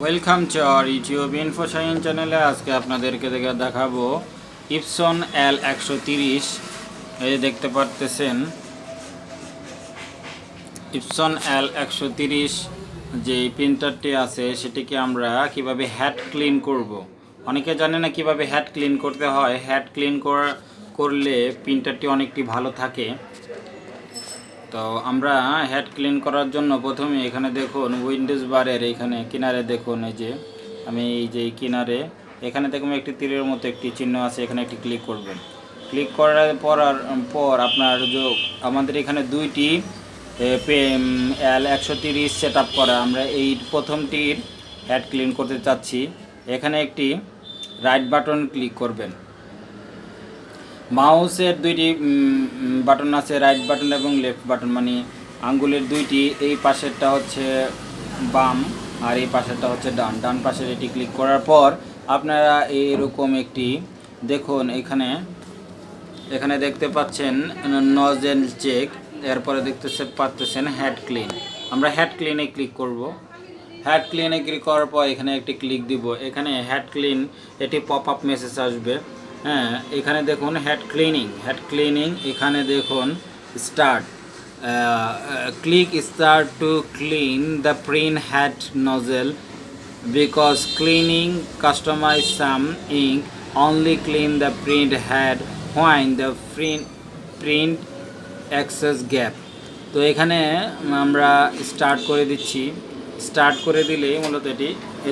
Welcome to our YouTube ইনফোশাহিন চ্যানেলে। আজকে আপনাদেরকে দেখাবো ইপসন L130। এই দেখতে পারতেছেন ইপসন L130 যে প্রিন্টারটি আছে সেটিকে আমরা কিভাবে হেড ক্লিন করব। অনেকে জানে না কিভাবে হেড ক্লিন করতে হয়। হেড ক্লিন করলে প্রিন্টারটি অনেকটি ভালো থাকে। তো আমরা হেড ক্লিন করার জন্য প্রথমে এখানে দেখুন উইন্ডোজ বারের এখানে কিনারে দেখুন, এই যে আমি এই যে কিনারে এখানে দেখুন একটি তীরের মতো একটি চিহ্ন আছে, এখানে একটি ক্লিক করবেন। ক্লিক করার পর আপনার যে আমাদের এখানে দুইটি L130 সেট আপ করা, আমরা এই প্রথমটির হেড ক্লিন করতে চাচ্ছি। এখানে একটি রাইট বাটন ক্লিক করবেন। মাউসের দুইটি বাটন আছে, রাইট বাটন এবং লেফট বাটন, মানে আঙ্গুলের দুইটি, এই পাশেরটা হচ্ছে বাম আর এই পাশেরটা হচ্ছে ডান। ডান পাশের এটি ক্লিক করার পর আপনারা এইরকম একটি দেখুন, এখানে দেখতে পাচ্ছেন নজেল চেক, এরপরে দেখতে পাচ্ছেন হেড ক্লিন। আমরা হেড ক্লিনে ক্লিক করব। হেড ক্লিনে ক্লিক করার পর এখানে একটি ক্লিক দিব। এখানে হেড ক্লিন এটি পপ আপ মেসেজ আসবে। হ্যাঁ, এখানে দেখুন হেড ক্লিনিং এখানে দেখুন start, click start to clean the print head nozzle because cleaning consumes some ink only clean the print head when the print access gap. তো এখানে আমরা স্টার্ট করে দিচ্ছি। স্টার্ট করে দিলেই মূলত এটি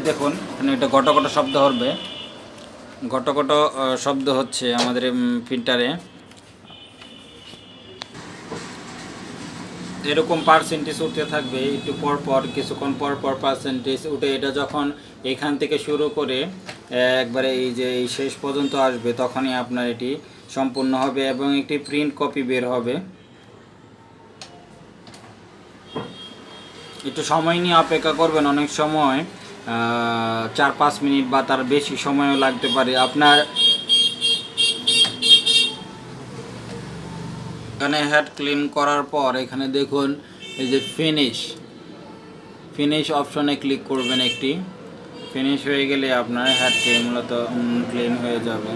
দেখুন এখানে একটা ঘটঘট শব্দ হবে, ঘটঘট শব্দ হচ্ছে আমাদের প্রিন্টারে। এরকম পার্সেন্টেজ উঠতে থাকবে, একটু পর কিছুক্ষণ পর পার্সেন্টেজ উঠে এটা যখন এখান থেকে শুরু করে একবারে এই যে এই শেষ পর্যন্ত আসবে তখনই আপনার এটি সম্পূর্ণ হবে এবং একটি প্রিন্ট কপি বের হবে। একটু সময় নিয়ে অপেক্ষা করবেন, অনেক সময় 4-5 মিনিট বা তার বেশি সময়ও লাগতে পারে। আপনার এখানে হেড ক্লিন করার পর এখানে দেখুন এই যে ফিনিশ অপশনে ক্লিক করবেন। একটি ফিনিশ হয়ে গেলে আপনার হেডটি মূলত ক্লিন হয়ে যাবে।